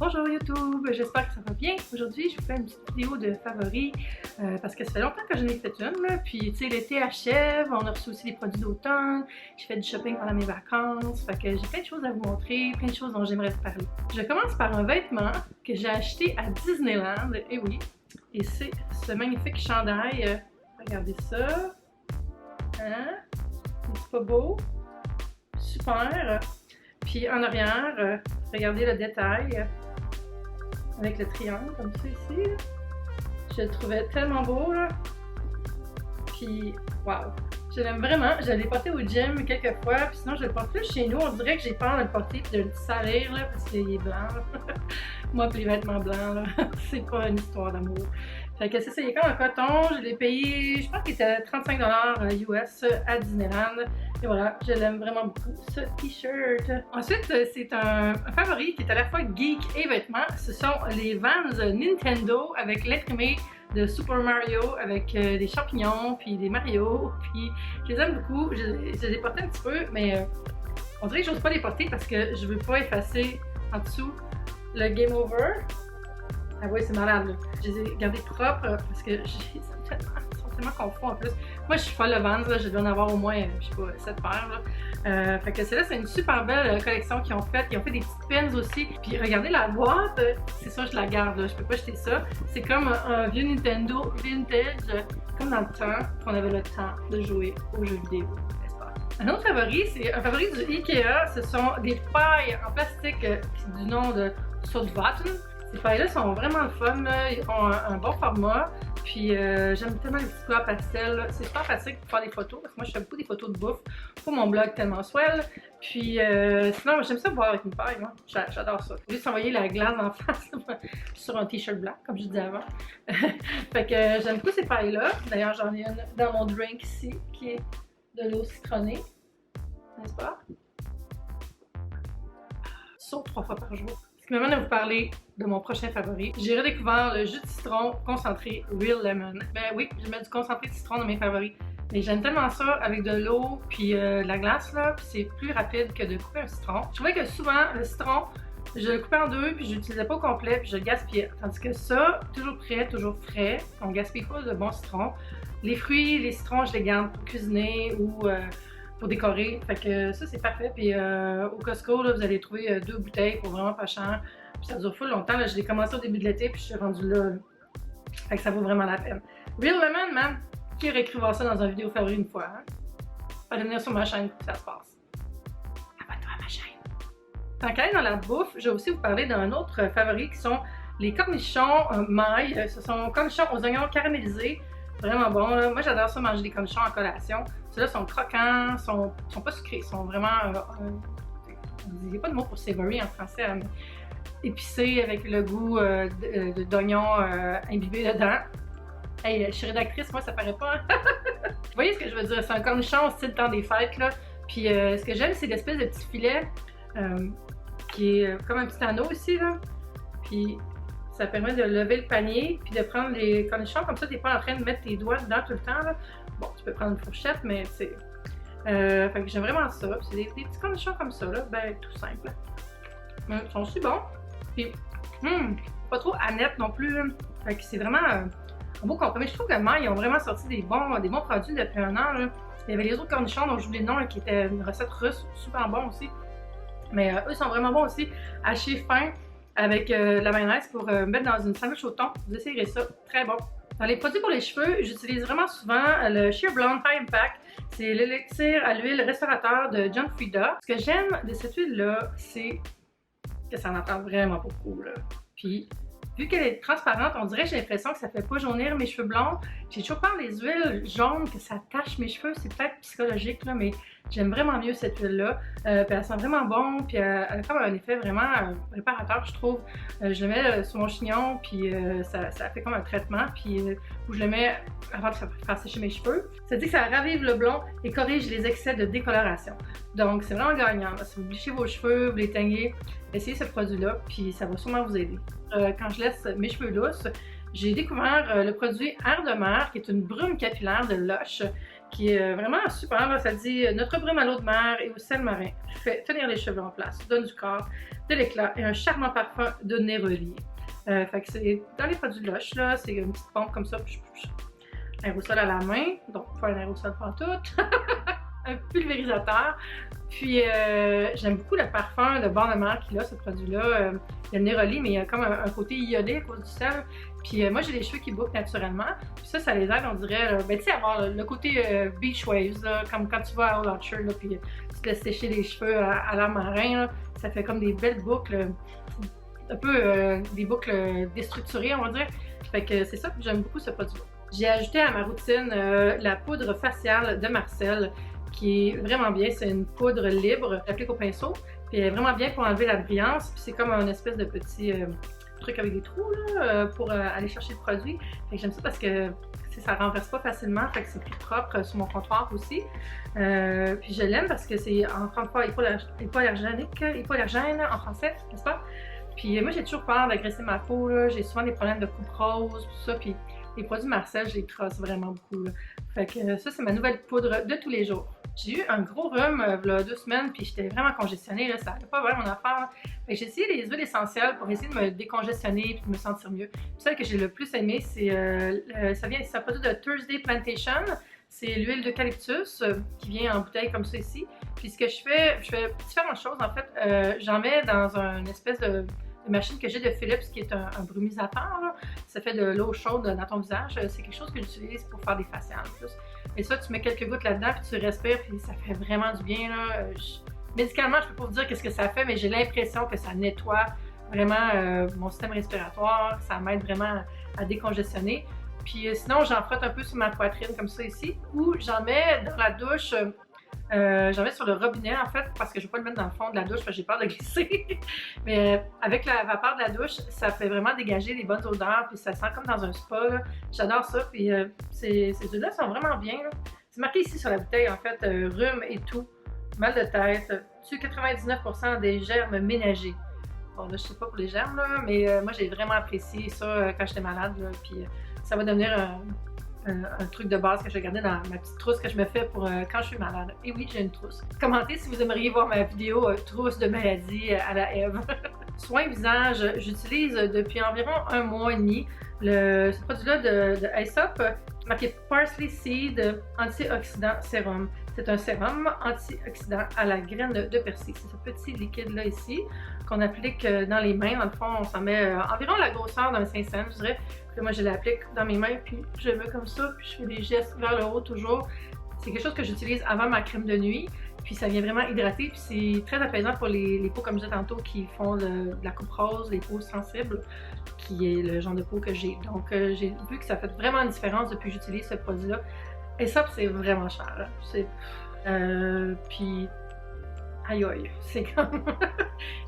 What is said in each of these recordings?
Bonjour YouTube, j'espère que ça va bien. Aujourd'hui, je vous fais une petite vidéo de favoris parce que ça fait longtemps que je n'ai fait une. Là. Puis, tu sais, l'été achève, on a reçu aussi des produits d'automne. J'ai fait du shopping pendant mes vacances. Fait que j'ai plein de choses à vous montrer, plein de choses dont j'aimerais vous parler. Je commence par un vêtement que j'ai acheté à Disneyland. Et oui, et c'est ce magnifique chandail. Regardez ça. Hein? C'est pas beau? Super! Puis en arrière, regardez le détail avec le triangle comme ça ici. Là. Je le trouvais tellement beau là. Puis waouh! Je l'aime vraiment. Je l'ai porté au gym quelques fois, puis sinon je le porte plus chez nous. On dirait que j'ai peur de le porter et de le salir là, parce qu'il est blanc. Là. Moi, puis les vêtements blancs, c'est pas une histoire d'amour. Fait que c'est ça, il est comme en coton. Je l'ai payé, je pense qu'il était 35$ US à Disneyland. Et voilà, je l'aime vraiment beaucoup, ce t-shirt. Ensuite, c'est un favori qui est à la fois geek et vêtements. Ce sont les Vans Nintendo avec l'imprimé de Super Mario avec des champignons, puis des Mario. Puis je les aime beaucoup. Je les ai portés un petit peu, mais on dirait que j'ose pas les porter parce que je veux pas effacer en dessous le Game Over. Ah oui, c'est malade là. Je les ai gardés propres parce que ils sont tellement confus en plus. Moi, je suis folle de Vans, là. Je dois en avoir au moins, je sais pas, 7 paires. Là. Fait que celle-là, c'est une super belle collection qu'ils ont faite. Ils ont fait des petites pins aussi. Puis regardez la boîte, c'est ça, je la garde. Là. Je peux pas jeter ça. C'est comme un vieux Nintendo vintage, comme dans le temps qu'on avait le temps de jouer aux jeux vidéo. Un autre favori, c'est un favori du Ikea. Ce sont des pailles en plastique du nom de Soudvatten. Ces pailles-là sont vraiment le fun, là. Ils ont un bon format, puis j'aime tellement les petites couleurs pastel. C'est super pratique pour faire des photos, parce que moi je fais beaucoup des photos de bouffe pour mon blog tellement swell. Puis sinon, j'aime ça boire avec une paille, moi. J'adore ça. Juste envoyer la glace en face sur un t-shirt blanc, comme je disais avant. Fait que j'aime beaucoup ces pailles-là. D'ailleurs, j'en ai une dans mon drink ici, qui est de l'eau citronnée, n'est-ce pas? Sauf 3 fois par jour. Ce qui m'amène à vous parler de mon prochain favori. J'ai redécouvert le jus de citron concentré Real Lemon. Ben oui, je mets du concentré de citron dans mes favoris. Mais j'aime tellement ça avec de l'eau puis de la glace là, puis c'est plus rapide que de couper un citron. Je trouvais que souvent le citron, je le coupais en deux puis je l'utilisais pas au complet puis je le gaspillais. Tandis que ça, toujours prêt, toujours frais, on gaspille pas de bon citron. Les fruits, les citrons, je les garde pour cuisiner ou pour décorer. Fait que ça, c'est parfait. Puis au Costco, là, vous allez trouver 2 bouteilles pour vraiment pas cher. Puis ça dure full longtemps. Là, je l'ai commencé au début de l'été, puis je suis rendue là. Fait que ça vaut vraiment la peine. Real Lemon, man, qui aurait cru voir ça dans une vidéo favori une fois, hein? Allez venir sur ma chaîne pour que ça se passe. Abonne-toi à ma chaîne. Tant qu'à aller dans la bouffe, je vais aussi vous parler d'un autre favori qui sont les cornichons mailles. Ce sont cornichons aux oignons caramélisés. Vraiment bon. Là. Moi, j'adore ça manger des cornichons en collation. Ceux-là sont croquants, sont pas sucrés, ils sont vraiment... il n'y a pas de mot pour savory en français, mais épicés avec le goût d'oignon imbibé dedans. Hey, je suis rédactrice, moi ça paraît pas. Vous voyez ce que je veux dire? C'est un cornichon au style temps des fêtes, là. Puis ce que j'aime, c'est l'espèce de petit filet qui est comme un petit anneau ici, là. Puis ça permet de lever le panier, puis de prendre les cornichons, comme ça, t'es pas en train de mettre tes doigts dedans tout le temps, là. Bon, tu peux prendre une fourchette, mais c'est... fait que j'aime vraiment ça. C'est des petits cornichons comme ça, là, ben tout simple. Ils sont aussi bons. Puis, pas trop à non plus. Fait que c'est vraiment un beau compromis. Je trouve que Maille, ils ont vraiment sorti des bons produits depuis un an, là. Il y avait les autres cornichons dont j'oublie le nom, là, qui étaient une recette russe, super bon aussi. Mais eux sont vraiment bons aussi, hachés fins, avec la mayonnaise pour mettre dans une sandwich au thon. Vous essayerez ça, très bon. Dans les produits pour les cheveux, j'utilise vraiment souvent le Sheer Blonde High Impact. C'est l'élixir à l'huile restaurateur de John Frieda. Ce que j'aime de cette huile-là, c'est que ça en apporte vraiment beaucoup. Là. Puis, vu qu'elle est transparente, on dirait que j'ai l'impression que ça fait pas jaunir mes cheveux blonds. J'ai toujours peur des huiles jaunes, que ça tache mes cheveux. C'est peut-être psychologique, là, mais j'aime vraiment mieux cette huile-là. Puis elle sent vraiment bon, puis elle a comme un effet vraiment réparateur, je trouve. Je le mets sur mon chignon, puis ça fait comme un traitement, puis où je le mets avant de faire sécher mes cheveux. Ça dit que ça ravive le blond et corrige les excès de décoloration. Donc c'est vraiment gagnant. Là. Si vous blichez vos cheveux, vous les teignez, essayez ce produit-là, puis ça va sûrement vous aider. Quand je laisse mes cheveux lousses, j'ai découvert le produit Air de mer, qui est une brume capillaire de Lush, qui est vraiment super. Là. Ça dit « Notre brume à l'eau de mer et au sel marin fait tenir les cheveux en place, donne du corps, de l'éclat et un charmant parfum de Neroli. » Fait que c'est dans les produits de Lush, là, c'est une petite pompe comme ça, aérosol à la main, donc pas un aérosol pantoute, un pulvérisateur. Puis j'aime beaucoup le parfum de bord de mer qu'il a, ce produit-là. Il y a le Neroli, mais il y a comme un côté iodé à cause du sel. Puis moi, j'ai les cheveux qui bouclent naturellement. Puis ça les aide, on dirait, ben tu sais, avoir le côté beach waves, là, comme quand tu vas à Old Orchard, là, puis tu te laisses sécher les cheveux à l'air marin, là, ça fait comme des belles boucles, un peu des boucles déstructurées, on va dire. Fait que c'est ça que j'aime beaucoup ce produit-là. J'ai ajouté à ma routine la poudre faciale de Marcel, qui est vraiment bien. C'est une poudre libre, j'applique au pinceau, puis elle est vraiment bien pour enlever la brillance. Puis c'est comme un espèce de petit truc avec des trous là, pour aller chercher le produit. Fait que j'aime ça parce que ça renverse pas facilement, fait que c'est plus propre sur mon comptoir aussi. Puis je l'aime parce que c'est encore pas hypoallergène en français, n'est-ce pas? Puis moi j'ai toujours peur d'agresser ma peau, j'ai souvent des problèmes de coupe rose, tout ça, puis les produits Marcel, je les trosse vraiment beaucoup. Là. Fait que ça, c'est ma nouvelle poudre de tous les jours. J'ai eu un gros rhume il y a 2 semaines, puis j'étais vraiment congestionnée, là, ça n'allait pas vraiment mon affaire. Fait que j'ai essayé les huiles essentielles pour essayer de me décongestionner et de me sentir mieux. Puis celle que j'ai le plus aimée, c'est c'est un produit de Thursday Plantation. C'est l'huile d'eucalyptus qui vient en bouteille comme ça ici. Puis ce que je fais différentes choses en fait. J'en mets dans une espèce de machine que j'ai de Philips qui est un brumisateur. Là. Ça fait de l'eau chaude dans ton visage. C'est quelque chose que j'utilise pour faire des faciales en plus. Et ça, tu mets quelques gouttes là-dedans, puis tu respires, puis ça fait vraiment du bien. Là. Médicalement, je peux pas vous dire qu'est-ce que ça fait, mais j'ai l'impression que ça nettoie vraiment mon système respiratoire, ça m'aide vraiment à décongestionner. Puis sinon, j'en frotte un peu sur ma poitrine comme ça ici, ou j'en mets dans la douche. J'en mets sur le robinet en fait parce que je ne vais pas le mettre dans le fond de la douche parce que j'ai peur de glisser. Mais avec la vapeur de la douche, ça fait vraiment dégager des bonnes odeurs puis ça sent comme dans un spa. J'adore ça. Puis ces huiles-là sont vraiment bien. C'est marqué ici sur la bouteille en fait rhume et tout, mal de tête, tue 99% des germes ménagers. Bon là je sais pas pour les germes là, mais moi j'ai vraiment apprécié ça quand j'étais malade. Là, puis ça va devenir un truc de base que je vais garder dans ma petite trousse que je me fais pour quand je suis malade. Et oui, j'ai une trousse. Commentez si vous aimeriez voir ma vidéo trousse de maladie à la Ève. Soins visage, j'utilise depuis environ 1 mois et demi ce produit-là de Aesop marqué Parsley Seed Antioxydant Sérum. C'est un sérum antioxydant à la graine de persil. C'est ce petit liquide-là ici qu'on applique dans les mains. Dans le fond, on s'en met environ la grosseur d'un 5 cents, je dirais. Puis moi, je l'applique dans mes mains, puis je le mets comme ça, puis je fais des gestes vers le haut toujours. C'est quelque chose que j'utilise avant ma crème de nuit, puis ça vient vraiment hydrater, puis c'est très apaisant pour les peaux, comme je disais tantôt, qui font de la coupe rose, les peaux sensibles, qui est le genre de peau que j'ai. Donc, j'ai vu que ça fait vraiment une différence depuis que j'utilise ce produit-là. Et ça, c'est vraiment cher. Puis, aïe aïe, c'est comme...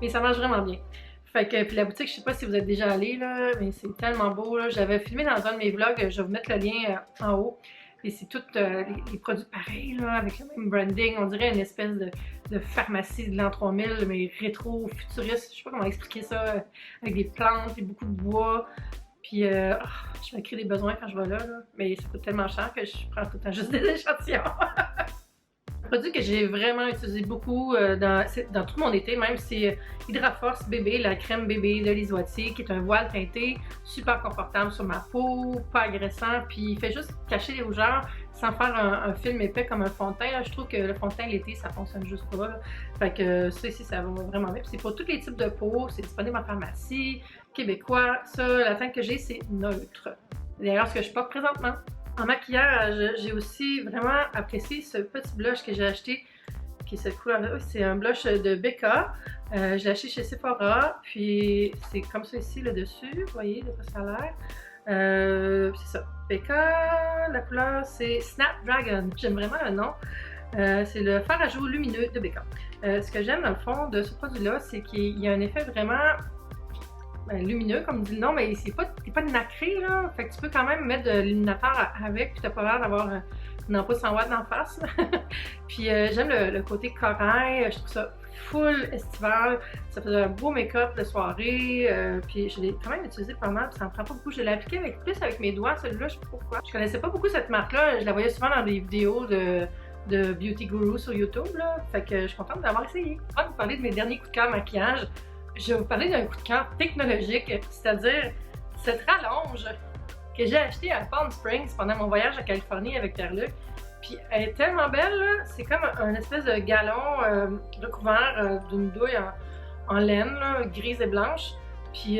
Mais ça marche vraiment bien. Fait que, puis la boutique, je sais pas si vous êtes déjà allé là, mais c'est tellement beau. J'avais filmé dans un de mes vlogs, je vais vous mettre le lien en haut. Et c'est tous les produits pareils, là, avec le même branding. On dirait une espèce de pharmacie de l'an 3000, mais rétro-futuriste. Je sais pas comment expliquer ça, avec des plantes et beaucoup de bois. Puis, je me crée des besoins quand je vais là, mais ça coûte tellement cher que je prends tout le temps juste des échantillons. Un produit que j'ai vraiment utilisé beaucoup dans tout mon été même, c'est Hydraforce Bébé, la crème bébé de Lisoitier, qui est un voile teinté, super confortable sur ma peau, pas agressant, puis il fait juste cacher les rougeurs sans faire un film épais comme un fond de teint. Là. Je trouve que le fond de teint l'été, ça fonctionne juste pas. Là. Fait que ça ici, ça va vraiment bien. C'est pour tous les types de peau, c'est disponible en pharmacie, québécois. Ça, la teinte que j'ai, c'est neutre. D'ailleurs, ce que je porte présentement. En maquillage, j'ai aussi vraiment apprécié ce petit blush que j'ai acheté, qui est cette couleur-là. C'est un blush de Becca. Je l'ai acheté chez Sephora, puis c'est comme ça ici, le dessus, vous voyez, de quoi ça a l'air. C'est ça, Becca, la couleur c'est Snapdragon. J'aime vraiment le nom. C'est le fard à joues lumineux de Becca. Ce que j'aime dans le fond de ce produit-là, c'est qu'il y a un effet vraiment... lumineux, comme dit le nom, mais c'est pas nacré, là. Fait que tu peux quand même mettre de l'illuminateur avec, puis t'as pas l'air d'avoir une ampoule 100 watts d'en face. Puis j'aime le côté corail, je trouve ça full estival. Ça faisait un beau make-up de soirée. Puis je l'ai quand même utilisé pas mal, puis ça en prend pas beaucoup. Je l'ai appliqué plus avec mes doigts, celui-là, je sais pas pourquoi. Je connaissais pas beaucoup cette marque-là. Je la voyais souvent dans des vidéos de Beauty Guru sur YouTube, là. Fait que je suis contente d'avoir essayé. Avant de vous parler de mes derniers coups de cœur maquillage, je vais vous parler d'un coup de cœur technologique, c'est-à-dire cette rallonge que j'ai achetée à Palm Springs pendant mon voyage en Californie avec Pierre-Luc. Puis elle est tellement belle, c'est comme un espèce de galon recouvert d'une douille en laine, là, grise et blanche. Puis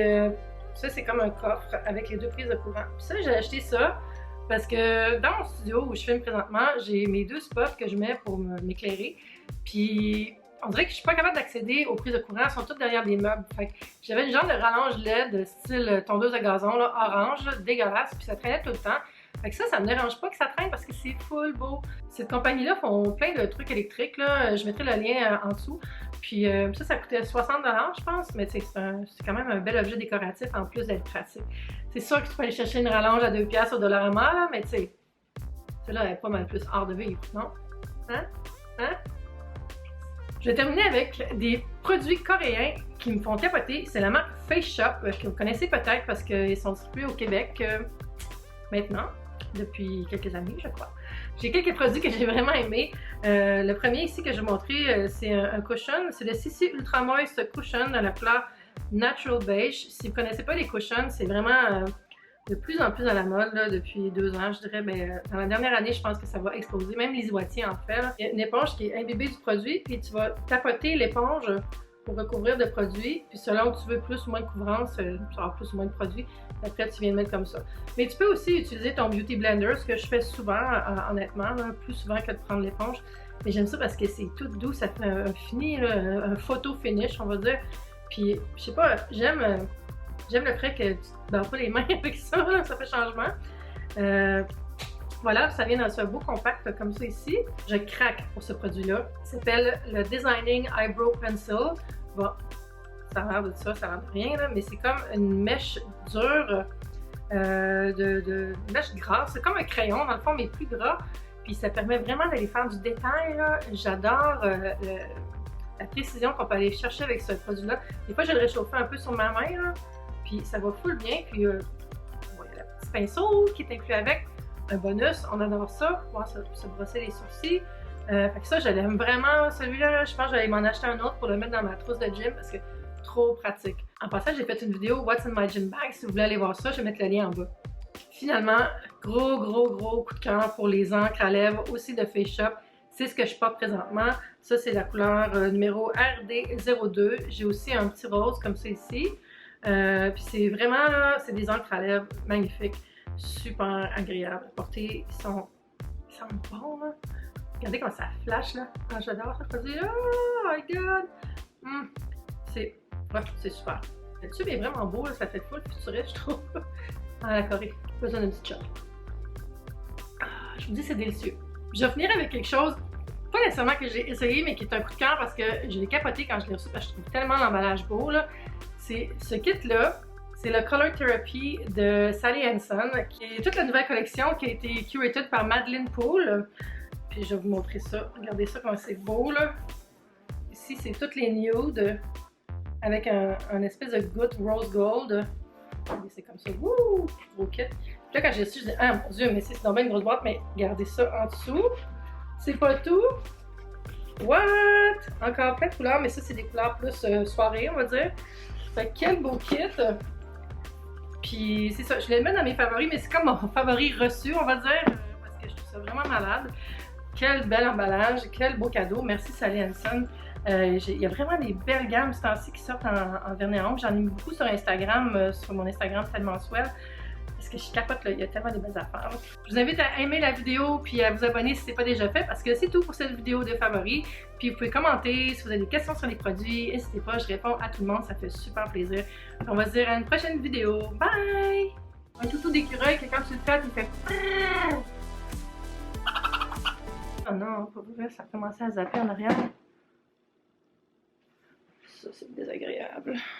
ça, c'est comme un coffre avec les deux prises de courant. Puis ça, j'ai acheté ça parce que dans mon studio où je filme présentement, j'ai mes deux spots que je mets pour m'éclairer. Puis on dirait que je suis pas capable d'accéder aux prises de courant, elles sont toutes derrière des meubles. Fait que j'avais une genre de rallonge LED style tondeuse à gazon, là, orange, là, dégueulasse, puis ça traînait tout le temps. Fait que ça me dérange pas que ça traîne parce que c'est full beau. Cette compagnie-là font plein de trucs électriques, là. Je mettrai le lien en dessous. Puis ça coûtait 60 $, je pense, mais c'est quand même un bel objet décoratif en plus d'être pratique. C'est sûr que tu peux aller chercher une rallonge à 2$ au Dollarama, là, mais tu sais, celle-là est pas mal plus hors de vivre, non? Hein? Hein? Je vais terminer avec des produits coréens qui me font capoter. C'est la marque Face Shop, que vous connaissez peut-être parce qu'ils sont distribués au Québec maintenant, depuis quelques années, je crois. J'ai quelques produits que j'ai vraiment aimés. Le premier ici que je vais montrer, c'est un cushion. C'est le CC Ultra Moist Cushion dans la couleur Natural Beige. Si vous ne connaissez pas les cushions, c'est vraiment de plus en plus à la mode là, depuis 2 ans, je dirais. Mais dans la dernière année, je pense que ça va exploser. Même les Wattiers en fait. Là. Il y a une éponge qui est imbibée du produit, puis tu vas tapoter l'éponge pour recouvrir de produits. Puis selon que tu veux plus ou moins de couvrance, tu auras plus ou moins de produits. Après, tu viens de mettre comme ça. Mais tu peux aussi utiliser ton Beauty Blender, ce que je fais souvent, honnêtement, là, plus souvent que de prendre l'éponge. Mais j'aime ça parce que c'est tout doux, ça fait un fini, là, un photo finish, on va dire. Puis, je sais pas, j'aime le fait que tu te bats pas les mains avec ça, là, ça fait changement. Voilà, ça vient dans un beau compact comme ça ici. Je craque pour ce produit-là. Il s'appelle le Designing Eyebrow Pencil. Bon, ça a l'air de ça, ça a l'air de rien, là, mais c'est comme une mèche dure, mèche grasse. C'est comme un crayon, dans le fond, mais plus gras. Puis ça permet vraiment d'aller faire du détail. J'adore la précision qu'on peut aller chercher avec ce produit-là. Des fois, je le réchauffe un peu sur ma main, là, puis ça va full bien. Puis, il y a le petit pinceau qui est inclus avec. Un bonus, on adore ça, pouvoir se brosser les sourcils. Fait que ça, je l'aime vraiment. Celui-là, je pense que j'allais m'en acheter un autre pour le mettre dans ma trousse de gym parce que trop pratique. En passant, j'ai fait une vidéo What's in my gym bag. Si vous voulez aller voir ça, je vais mettre le lien en bas. Finalement, gros coup de cœur pour les encres à lèvres aussi de Face Shop. C'est ce que je porte présentement. Ça, c'est la couleur numéro RD02. J'ai aussi un petit rose comme ça ici. Puis c'est vraiment, là, c'est des encres à lèvres magnifiques. Super agréables à porter. Ils sont bons, là. Regardez comment ça flash, là. Ah, j'adore ça. Oh my god! C'est super. Le tube est vraiment beau, là. Ça fait full futuriste, je trouve. Ah, la Corée. Besoin d'une petite shot. Ah, je vous dis, c'est délicieux. Je vais finir avec quelque chose, pas nécessairement que j'ai essayé, mais qui est un coup de cœur parce que je l'ai capoté quand je l'ai reçu parce que je trouve tellement l'emballage beau, là. C'est ce kit-là. C'est le Color Therapy de Sally Hansen, qui est toute la nouvelle collection qui a été curatée par Madeleine Poole. Puis je vais vous montrer ça. Regardez ça, comment c'est beau, là. Ici, c'est toutes les nudes avec un espèce de goutte rose gold. C'est comme ça. Wouh! Gros kit. Puis là, quand j'ai reçu, je dis, ah mon Dieu, mais c'est dans une grosse boîte, mais regardez ça en dessous. C'est pas tout. What? Encore plein de couleurs, mais ça, c'est des couleurs plus soirée, on va dire. Fait que quel beau kit! Puis c'est ça, je vais le mettre dans mes favoris, mais c'est comme mon favori reçu, on va dire, parce que je trouve ça vraiment malade. Quel bel emballage, quel beau cadeau. Merci Sally Hansen. Il y a vraiment des belles gammes ce temps-ci qui sortent en vernis à ongles. J'en ai mis beaucoup sur Instagram, sur mon Instagram tellement swell. Parce que je capote, là, il y a tellement de belles affaires. Je vous invite à aimer la vidéo puis à vous abonner si ce n'est pas déjà fait parce que c'est tout pour cette vidéo de favoris. Puis vous pouvez commenter si vous avez des questions sur les produits. N'hésitez pas, je réponds à tout le monde, ça fait super plaisir. On va se dire à une prochaine vidéo. Bye! Un toutou d'écureuil que quand tu le fais, il fait... Oh non, pas vrai, ça a commencé à zapper en arrière. Ça, c'est désagréable.